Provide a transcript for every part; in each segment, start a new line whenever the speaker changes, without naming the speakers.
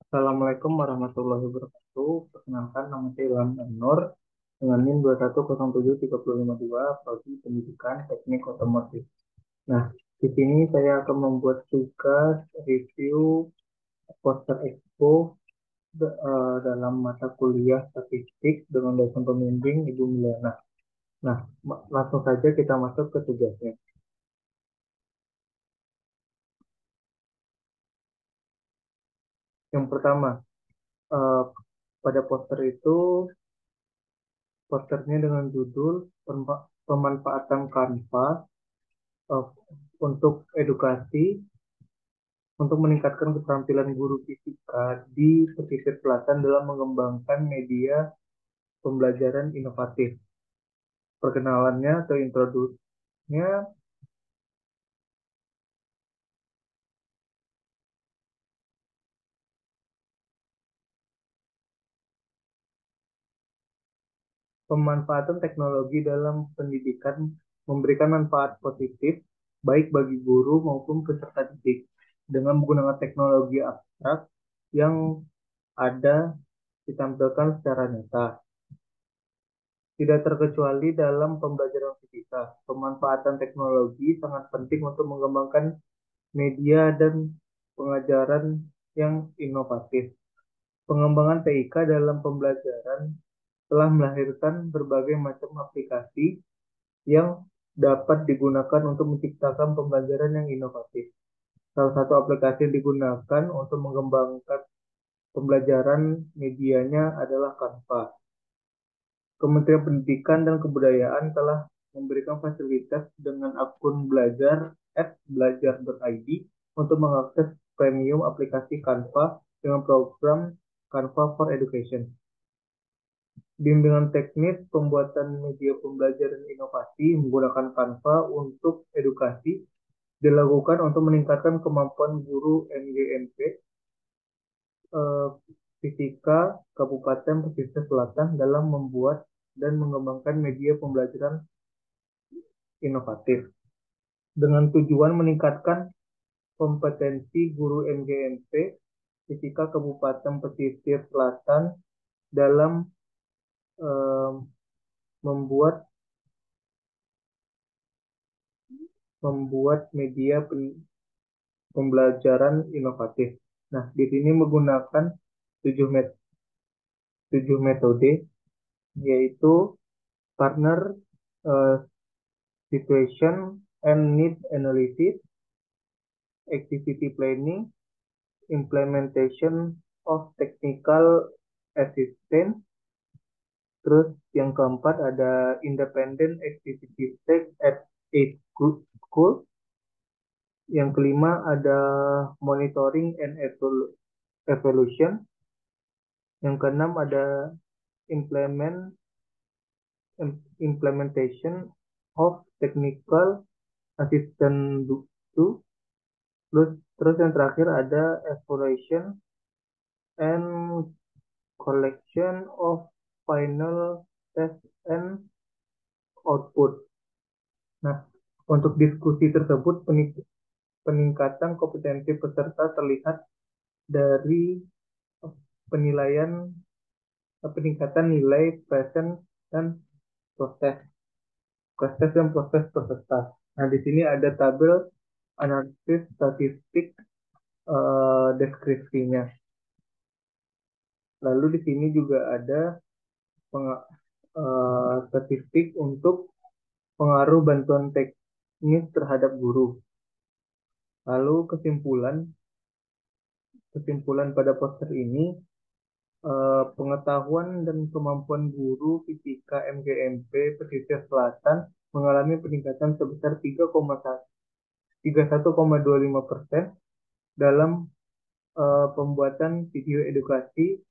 Assalamualaikum warahmatullahi wabarakatuh. Perkenalkan, nama saya Ilham Nur dengan NIM 2107352, Prodi Pendidikan Teknik Otomotif. Nah, di sini saya akan membuat tugas review poster expo dalam mata kuliah statistik dengan dosen pembimbing Ibu Miliana. Nah, langsung saja kita masuk ke tugasnya. Yang pertama, eh, pada poster itu posternya dengan judul Pemanfaatan Canva eh, untuk edukasi untuk meningkatkan keterampilan guru fisika di pesisir selatan dalam mengembangkan media pembelajaran inovatif. Perkenalannya atau introduksinya, pemanfaatan teknologi dalam pendidikan memberikan manfaat positif baik bagi guru maupun peserta didik dengan menggunakan teknologi abstrak yang ada ditampilkan secara nyata. Tidak terkecuali dalam pembelajaran fisika, pemanfaatan teknologi sangat penting untuk mengembangkan media dan pengajaran yang inovatif. Pengembangan TIK dalam pembelajaran telah melahirkan berbagai macam aplikasi yang dapat digunakan untuk menciptakan pembelajaran yang inovatif. Salah satu aplikasi yang digunakan untuk mengembangkan pembelajaran medianya adalah Canva. Kementerian Pendidikan dan Kebudayaan telah memberikan fasilitas dengan akun belajar@belajar.id untuk mengakses premium aplikasi Canva dengan program Canva for Education. Bimbingan teknis pembuatan media pembelajaran inovasi menggunakan Canva untuk edukasi dilakukan untuk meningkatkan kemampuan guru MGMP eh, Fisika Kabupaten Pesisir Selatan dalam membuat dan mengembangkan media pembelajaran inovatif dengan tujuan meningkatkan kompetensi guru MGMP Fisika Kabupaten Pesisir Selatan dalam eh, membuat membuat media pembelajaran inovatif. Nah, di sini menggunakan 7 metode, yaitu partner eh, situation and need analysis, activity planning, implementation of technical assistance. Terus yang keempat ada independent activity test at a school. Yang kelima ada monitoring and evaluation. Yang keenam ada implement implementation of technical assistance to. Terus yang terakhir ada exploration and collection of final test and output. Nah, untuk diskusi tersebut peningkatan kompetensi peserta terlihat dari penilaian peningkatan nilai present dan proses proses dan proses peserta. Nah, di sini ada tabel analisis statistik deskripsinya. Lalu di sini juga ada statistik untuk pengaruh bantuan teknis terhadap guru. Lalu kesimpulan pada poster ini, pengetahuan dan kemampuan guru fisika MGMP Pesisir Selatan mengalami peningkatan sebesar 31,25% dalam pembuatan video edukasi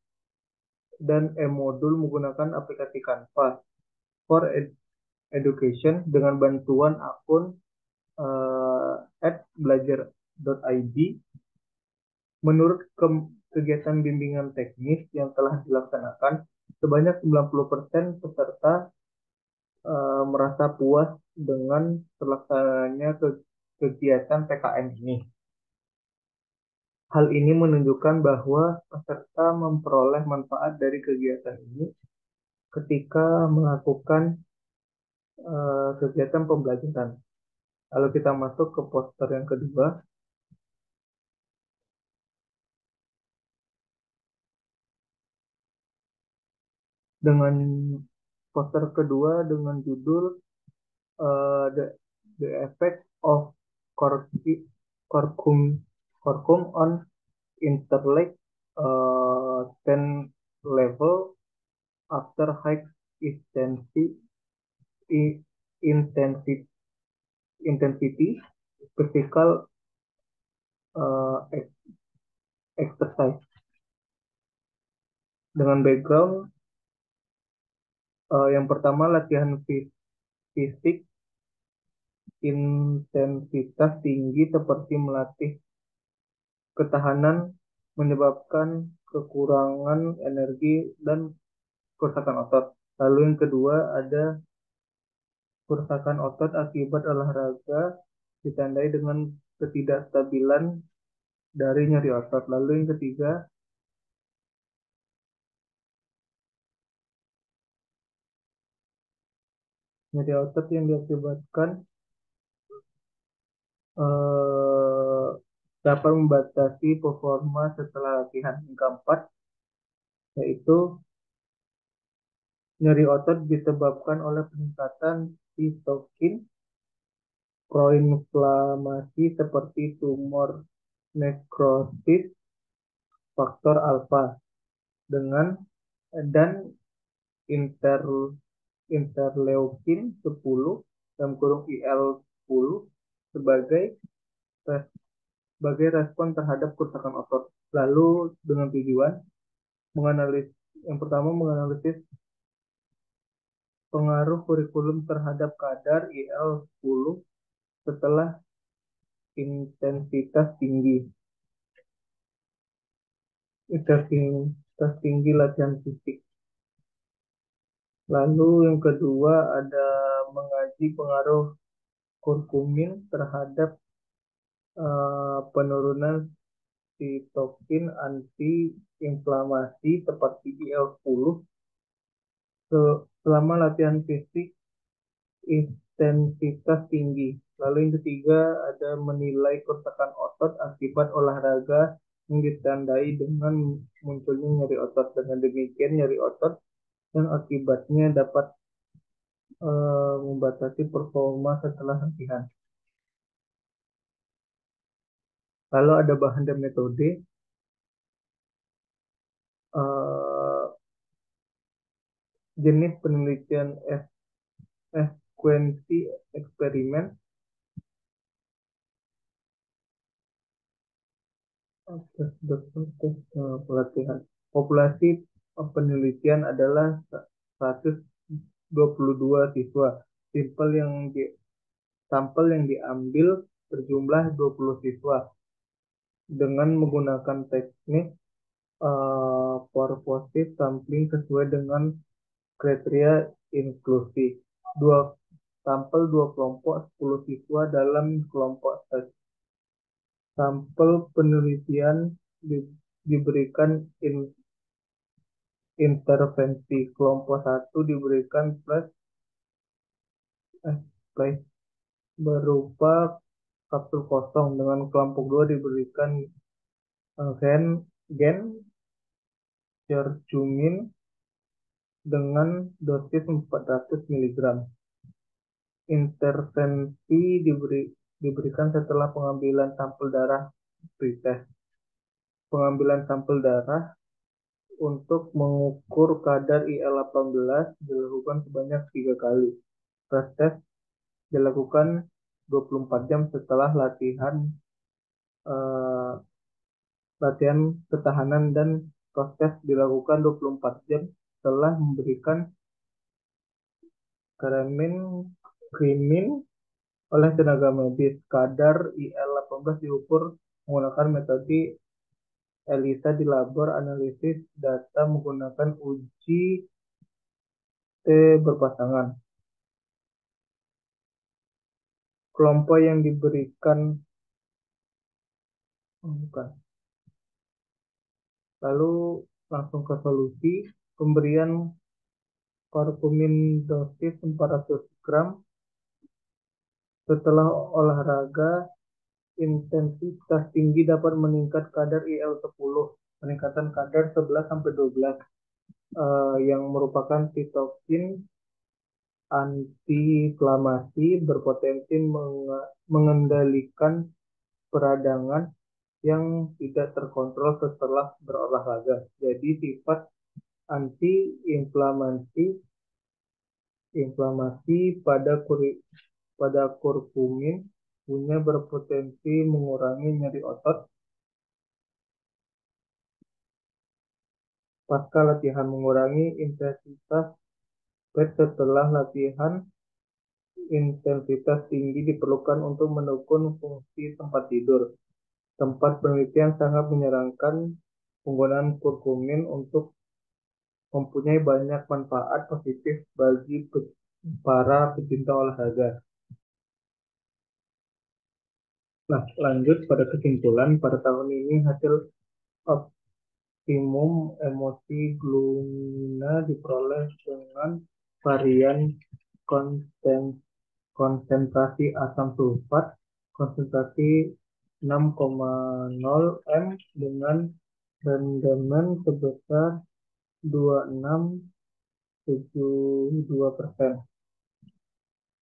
dan e-modul menggunakan aplikasi Canva for Education dengan bantuan akun @belajar.id. Menurut kegiatan bimbingan teknis yang telah dilaksanakan, sebanyak 90% peserta merasa puas dengan terlaksananya kegiatan PKM ini. Hal ini menunjukkan bahwa peserta memperoleh manfaat dari kegiatan ini ketika melakukan kegiatan pembelajaran. Lalu kita masuk ke poster yang kedua. Dengan poster kedua dengan judul the effect of curcum curcum on intellect 10 level after high intensity intensity intensity physical uh, exercise. Dengan background yang pertama latihan fisik intensitas tinggi seperti melatih ketahanan menyebabkan kekurangan energi dan kerusakan otot. Lalu yang kedua ada kerusakan otot akibat olahraga ditandai dengan ketidakstabilan dari nyeri otot. Lalu yang ketiga, nyeri otot yang diakibatkan eh, dapat membatasi performa setelah latihan. Yang keempat, yaitu nyeri otot disebabkan oleh peningkatan sitokin proinflamasi seperti tumor nekrosis faktor alfa dengan dan inter interleukin 10 dalam kurung IL-10 sebagai sebagai respon terhadap kerusakan otot. Lalu dengan tujuan yang pertama menganalisis pengaruh kurikulum terhadap kadar IL-10 setelah intensitas tinggi. Intensitas tinggi latihan fisik. Lalu yang kedua ada mengaji pengaruh kurkumin terhadap penurunan sitokin anti-inflamasi seperti IL-10 selama latihan fisik intensitas tinggi. Lalu yang ketiga ada menilai kerusakan otot akibat olahraga yang ditandai dengan munculnya nyeri otot. Dengan demikian nyeri otot yang akibatnya dapat membatasi performa setelah latihan. Lalu ada bahan dan metode. Uh, Jenis penelitian sekuensi eksperimen. Pelatihan. Populasi penelitian adalah 122 siswa. Sampel yang diambil berjumlah 20 siswa dengan menggunakan teknik purposive sampling sesuai dengan kriteria inklusi. Dua kelompok 10 siswa dalam kelompok tes. Sampel penelitian diberikan intervensi. Kelompok 1 diberikan plus berupa kapsul kosong, dengan kelompok 2 diberikan gen curcumin dengan dosis 400 mg. Intervensi diberikan setelah pengambilan sampel darah pretest. Pengambilan sampel darah untuk mengukur kadar IL-18 dilakukan sebanyak 3 kali. Pretest dilakukan 24 jam setelah latihan ketahanan, dan proses dilakukan 24 jam setelah memberikan krimin oleh tenaga medis. Kadar IL-18 diukur menggunakan metode ELISA di labor analisis data menggunakan uji T berpasangan. Kelompok yang diberikan bukan. Lalu langsung ke solusi, pemberian kurkumin dosis 400 gram setelah olahraga intensitas tinggi dapat meningkat kadar IL-10, peningkatan kadar 11 sampai 12, yang merupakan sitokin antiinflamasi berpotensi mengendalikan peradangan yang tidak terkontrol setelah berolahraga. Jadi sifat antiinflamasi inflamasi pada kurkumin punya berpotensi mengurangi nyeri otot pasca latihan, mengurangi intensitas PET setelah latihan. Intensitas tinggi diperlukan untuk mendukung fungsi tempat tidur. Tempat penelitian sangat menyarankan penggunaan kurkumin untuk mempunyai banyak manfaat positif bagi para pecinta olahraga. Nah, lanjut pada kesimpulan, pada tahun ini hasil optimum emosi glumina diperoleh dengan varian konsentrasi asam sulfat konsentrasi 6,0 m dengan rendaman sebesar 26,72%.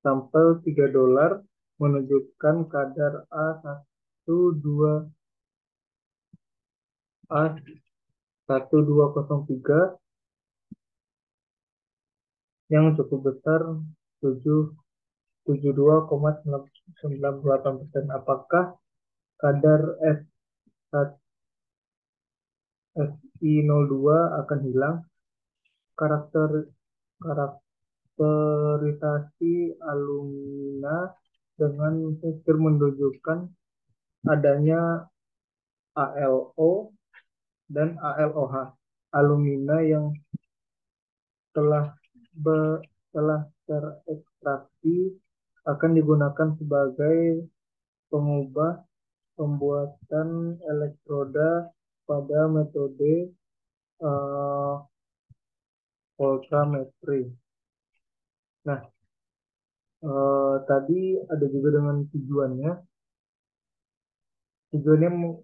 Sampel $3 menunjukkan kadar A12 A1203 yang cukup besar, 72,98%. Apakah kadar SI02 akan hilang? Karakterisasi alumina dengan fitur menunjukkan adanya ALO dan ALOH. Alumina yang telah terekstraksi akan digunakan sebagai pengubah pembuatan elektroda pada metode voltammetri. Nah, tadi ada juga dengan tujuannya. Tujuannya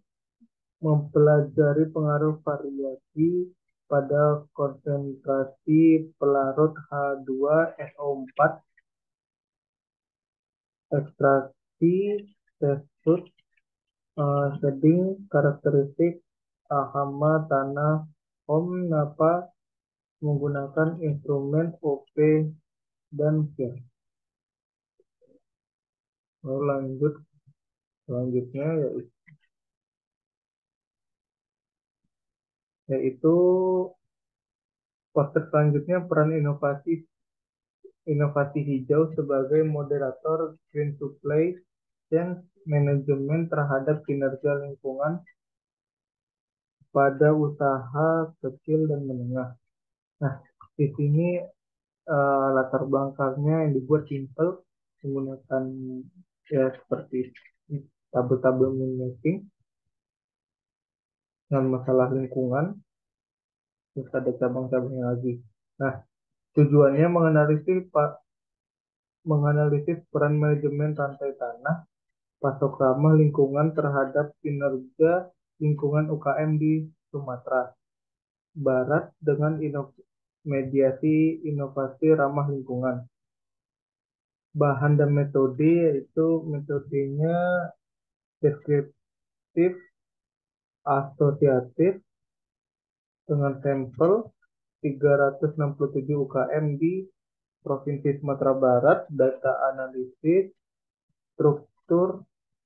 mempelajari pengaruh variasi pada konsentrasi pelarut H2SO4, ekstraksi tersebut, shading karakteristik hama tanah Napa menggunakan instrumen OP dan SIR. Lalu selanjutnya yaitu poster selanjutnya, peran inovasi hijau sebagai moderator green supply chain manajemen terhadap kinerja lingkungan pada usaha kecil dan menengah. Nah, di sini latar belakangnya yang dibuat simple menggunakan ya seperti tabel-tabel mapping dengan masalah lingkungan, terus ada cabang-cabangnya lagi. Nah, tujuannya menganalisis peran manajemen rantai tanah, pasok ramah lingkungan terhadap kinerja lingkungan UKM di Sumatera Barat dengan mediasi inovasi ramah lingkungan. Bahan dan metode yaitu metodenya deskriptif asosiatif dengan sampel 367 UKM di Provinsi Sumatera Barat, data analisis, struktur,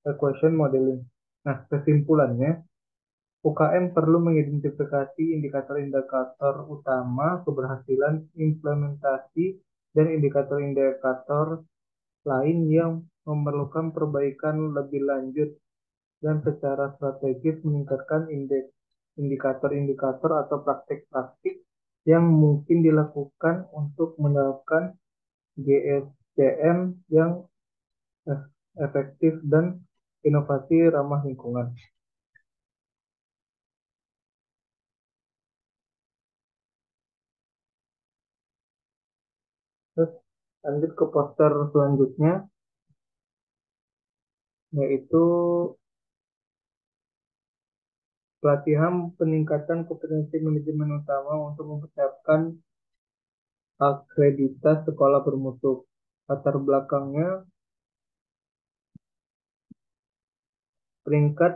equation modeling. Nah, kesimpulannya, UKM perlu mengidentifikasi indikator-indikator utama keberhasilan implementasi dan indikator-indikator lain yang memerlukan perbaikan lebih lanjut dan secara strategis meningkatkan indikator-indikator atau praktik-praktik yang mungkin dilakukan untuk menerapkan GSCM yang efektif dan inovasi ramah lingkungan. Lanjut ke poster selanjutnya, yaitu pelatihan peningkatan kompetensi manajemen utama untuk mempersiapkan akreditas sekolah bermutu. Latar belakangnya, peringkat.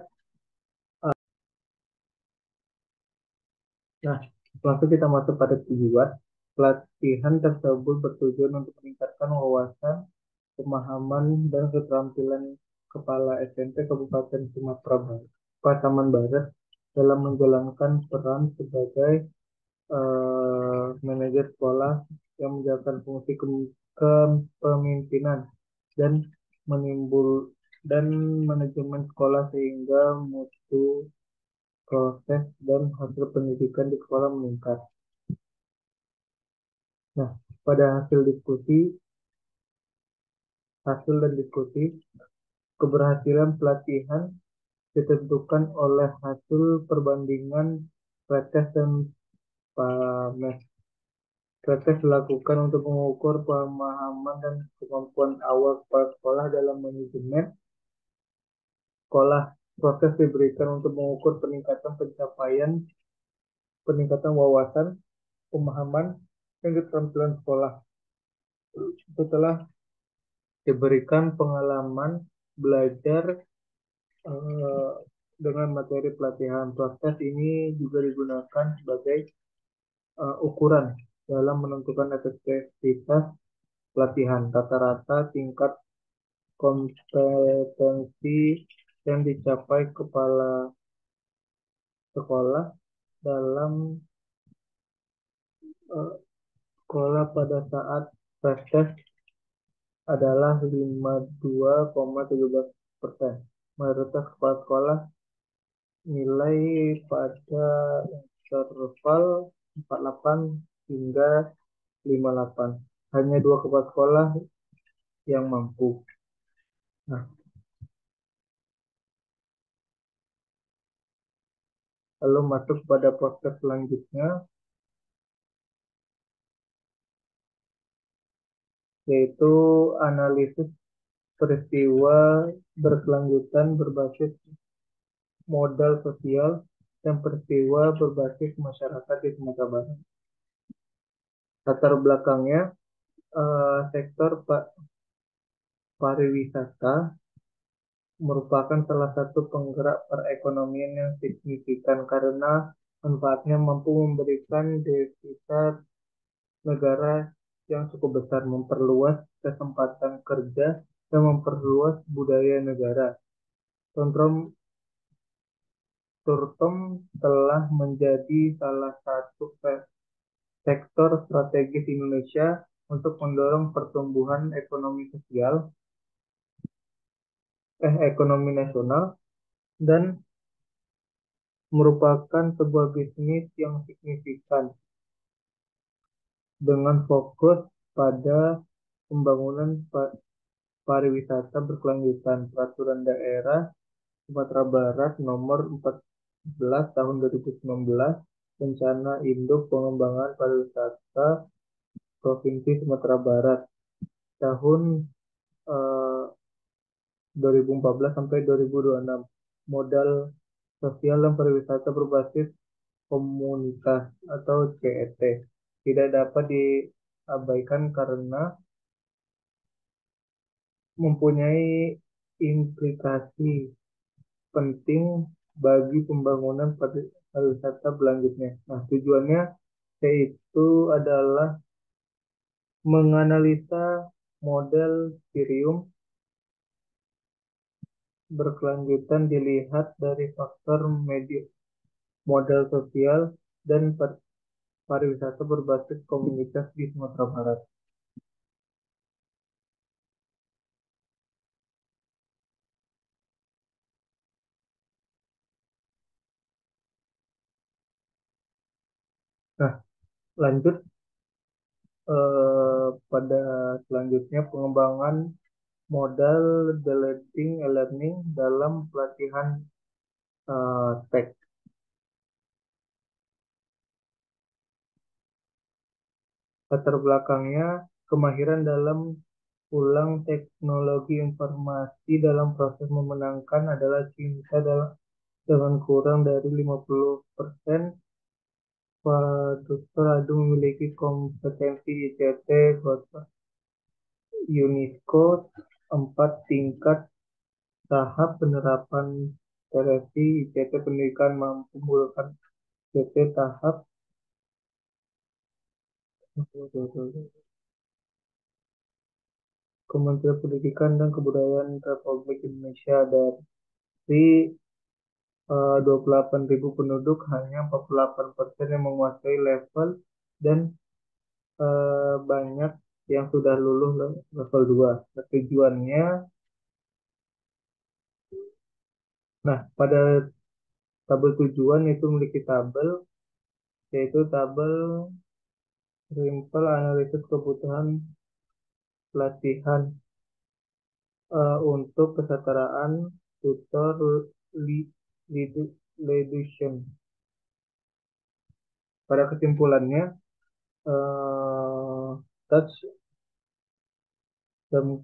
Nah, langsung kita masuk pada tujuan. Pelatihan tersebut bertujuan untuk meningkatkan wawasan, pemahaman, dan keterampilan Kepala SMP Kabupaten Sumatera Barat, Pasaman Barat dalam menjalankan peran sebagai manajer sekolah yang menjalankan fungsi kepemimpinan dan menimbul dan manajemen sekolah sehingga mutu proses dan hasil pendidikan di sekolah meningkat. Nah, pada hasil dan diskusi, keberhasilan pelatihan ditentukan oleh hasil perbandingan pretest dan PAMES. Pretest dilakukan untuk mengukur pemahaman dan kemampuan awal kepala sekolah dalam manajemen sekolah. Proses diberikan untuk mengukur peningkatan pencapaian, peningkatan wawasan, pemahaman, dan keterampilan sekolah. Setelah diberikan pengalaman belajar eh, dengan materi pelatihan. Proses ini juga digunakan sebagai ukuran dalam menentukan efektivitas pelatihan. Rata-rata tingkat kompetensi yang dicapai kepala sekolah dalam eh, sekolah pada saat tes adalah 52,17%. Mayoritas kepala sekolah nilai pada interval 48 hingga 58. Hanya dua kepala sekolah yang mampu. Nah, lalu masuk pada proses selanjutnya, yaitu analisis peristiwa berkelanjutan berbasis modal sosial dan peristiwa berbasis masyarakat di Sumatera Barat. Latar belakangnya, sektor pariwisata merupakan salah satu penggerak perekonomian yang signifikan karena manfaatnya mampu memberikan devisa negara yang cukup besar, memperluas kesempatan kerja, dan memperluas budaya negara. Tentram Turtom telah menjadi salah satu sektor strategis Indonesia untuk mendorong pertumbuhan ekonomi nasional dan merupakan sebuah bisnis yang signifikan dengan fokus pada pembangunan pariwisata berkelanjutan. Peraturan Daerah Sumatera Barat Nomor 14 Tahun 2019, Rencana Induk Pengembangan Pariwisata Provinsi Sumatera Barat tahun eh, 2014 sampai 2026. Modal sosial dan pariwisata berbasis komunitas atau CET tidak dapat diabaikan karena mempunyai implikasi penting bagi pembangunan pariwisata berlanjutnya. Nah, tujuannya yaitu adalah menganalisa model Cirium berkelanjutan dilihat dari faktor modal sosial dan pariwisata berbasis komunitas di Sumatera Barat. Nah, lanjut pada selanjutnya pengembangan modal delaying e-learning dalam pelatihan TEK. Latar belakangnya, kemahiran dalam ulang teknologi informasi dalam proses memenangkan adalah cinta dengan kurang dari 50%. Pak Dr. Adu memiliki kompetensi ICT kota UNESCO 4 tingkat tahap penerapan seleksi ICT pendidikan mampu menggunakan ICT tahap Kementerian Pendidikan dan Kebudayaan Republik Indonesia dari 28.000 penduduk hanya 48% yang menguasai level dan banyak yang sudah lulus level 2. Tujuannya, nah pada tabel tujuan itu memiliki tabel, yaitu tabel Simple analisis kebutuhan pelatihan untuk kesetaraan tutor li- reduction. Pada kesimpulannya, eh, touch dan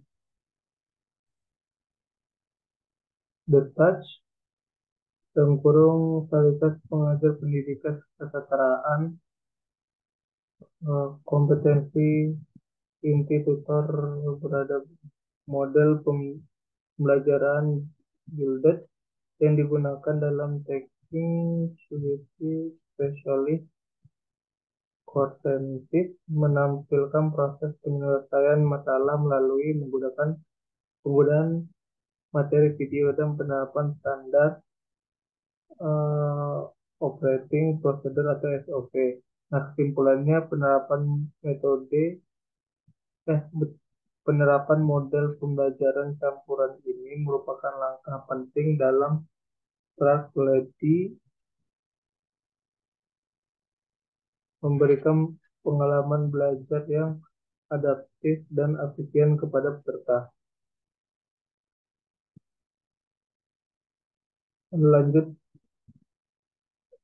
the touch dan kurung kualitas pengajar pendidikan kesetaraan kompetensi inti tutor berada model pembelajaran Gilded yang digunakan dalam taking spesialis Kortentif menampilkan proses penyelesaian masalah melalui menggunakan penggunaan materi video dan penerapan standar eh, operating procedure atau SOP. Nah, kesimpulannya eh, penerapan model pembelajaran campuran ini merupakan langkah penting dalam strategi memberikan pengalaman belajar yang adaptif dan efisien kepada peserta. Lanjut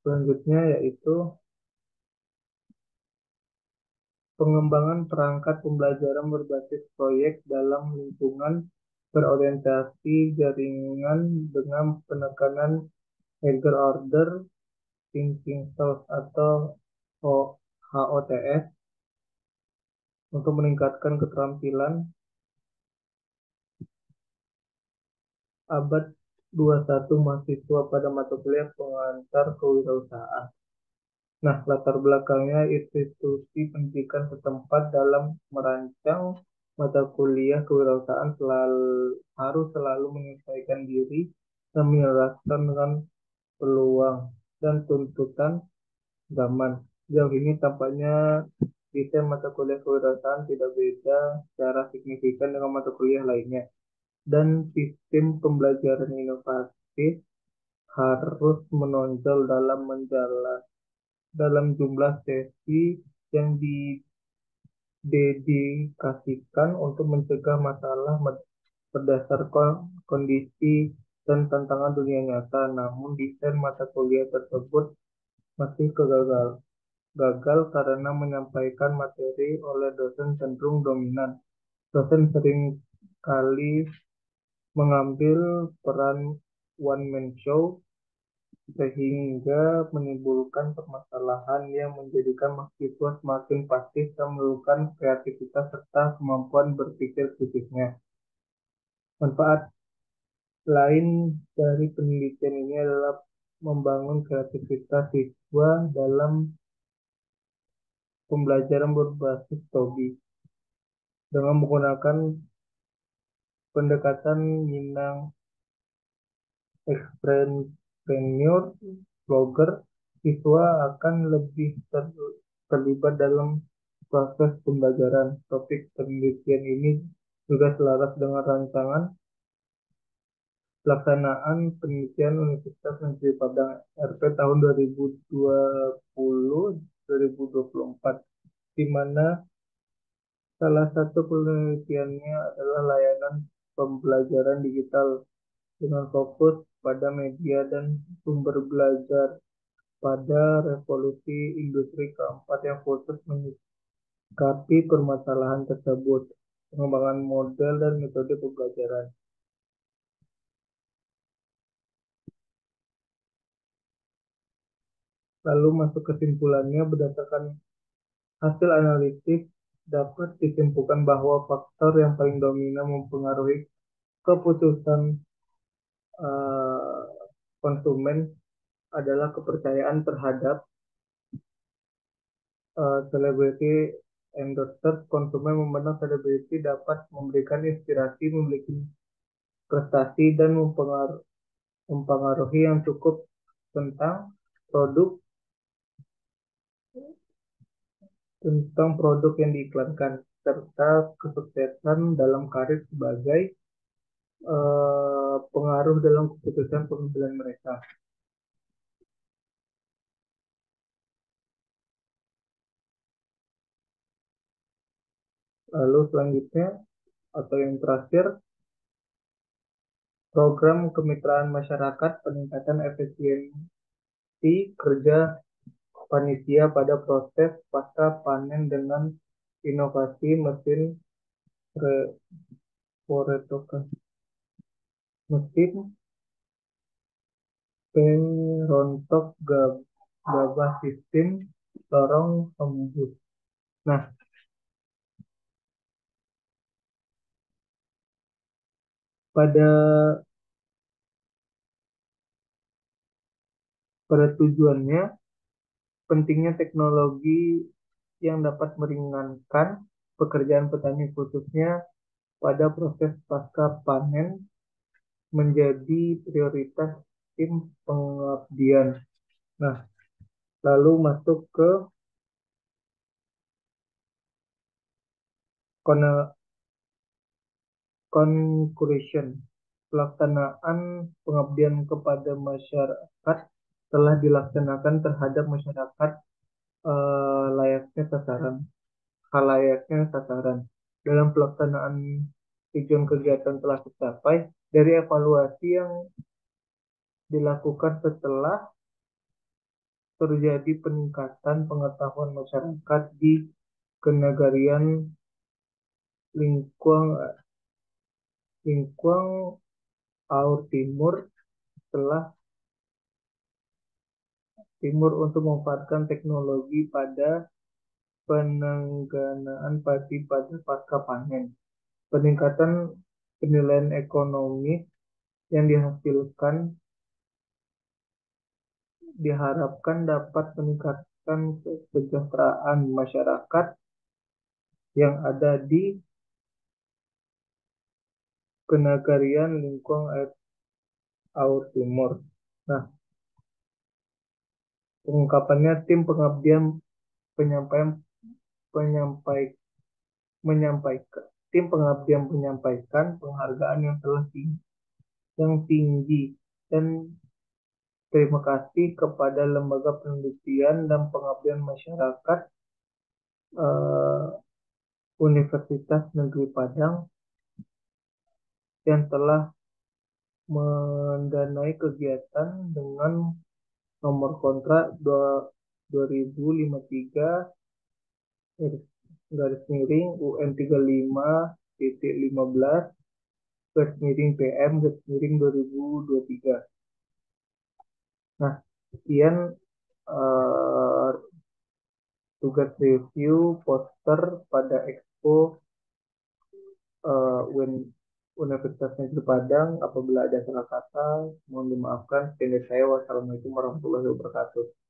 Selanjutnya yaitu pengembangan perangkat pembelajaran berbasis proyek dalam lingkungan berorientasi jaringan dengan penekanan higher order thinking styles atau HOTS untuk meningkatkan keterampilan abad 21 mahasiswa pada mata kuliah pengantar kewirausahaan. Nah, latar belakangnya institusi pendidikan setempat dalam merancang mata kuliah kewirausahaan harus selalu menyesuaikan diri dan menyelaraskan dengan peluang dan tuntutan zaman. Sejauh ini tampaknya desain mata kuliah kewirausahaan tidak beda secara signifikan dengan mata kuliah lainnya. Dan sistem pembelajaran inovatif harus menonjol dalam jumlah sesi yang didedikasikan untuk mencegah masalah berdasarkan kondisi dan tantangan dunia nyata. Namun desain mata kuliah tersebut masih gagal karena menyampaikan materi oleh dosen cenderung dominan. Dosen sering kali mengambil peran one man show sehingga menimbulkan permasalahan yang menjadikan mahasiswa semakin pasif dan memerlukan kreativitas serta kemampuan berpikir kritisnya. Manfaat lain dari penelitian ini adalah membangun kreativitas siswa dalam pembelajaran berbasis TOBI dengan menggunakan pendekatan Minang Entrepreneur Blogger, siswa akan lebih terlibat dalam proses pembelajaran. Topik penelitian ini juga selaras dengan rancangan pelaksanaan penelitian Universitas Negeri Padang RP tahun 2020-2024, di mana salah satu penelitiannya adalah layanan pembelajaran digital dengan fokus pada media dan sumber belajar pada revolusi industri keempat yang khusus Tapi permasalahan tersebut, pengembangan model dan metode pembelajaran. Lalu masuk kesimpulannya berdasarkan hasil analisis dapat disimpulkan bahwa faktor yang paling dominan mempengaruhi keputusan eh, konsumen adalah kepercayaan terhadap selebriti endorser. Konsumen memandang selebriti dapat memberikan inspirasi, memiliki prestasi, dan mempengaruhi yang cukup tentang produk produk yang diiklankan serta kesuksesan dalam karir sebagai pengaruh dalam keputusan pengambilan mereka. Lalu selanjutnya atau yang terakhir, program kemitraan masyarakat peningkatan efisiensi kerja panitia pada proses pasca panen dengan inovasi mesin Poretokan, mesin perontok gabah sistem lorong embus. Nah, pada pada tujuannya pentingnya teknologi yang dapat meringankan pekerjaan petani khususnya pada proses pasca panen menjadi prioritas tim pengabdian. Nah, lalu masuk ke con- conclusion. Pelaksanaan pengabdian kepada masyarakat telah dilaksanakan terhadap masyarakat layaknya sasaran, halayaknya sasaran. Dalam pelaksanaan tujuan kegiatan telah tercapai dari evaluasi yang dilakukan setelah terjadi peningkatan pengetahuan masyarakat di kenegarian Lingkuang Lingkuang Aur Timur telah Timur untuk memanfaatkan teknologi pada penangganaan padi pada pasca panen. Peningkatan penilaian ekonomi yang dihasilkan diharapkan dapat meningkatkan kesejahteraan masyarakat yang ada di kenegarian Lingkuang Aur Timur. Nah, pengungkapannya tim pengabdian penyampaian penyampai, menyampaikan tim pengabdian menyampaikan penghargaan yang tinggi dan terima kasih kepada Lembaga Penelitian dan Pengabdian Masyarakat eh, Universitas Negeri Padang yang telah mendanai kegiatan dengan nomor kontrak 2053 garis garis miring UN 35.15 garis miring PM garis miring 2023. Nah, sekian eh, tugas review poster pada Expo Universitas Negeri Padang. Apabila ada salah kata, mohon dimaafkan. Sekian dari saya. Wassalamualaikum warahmatullahi wabarakatuh.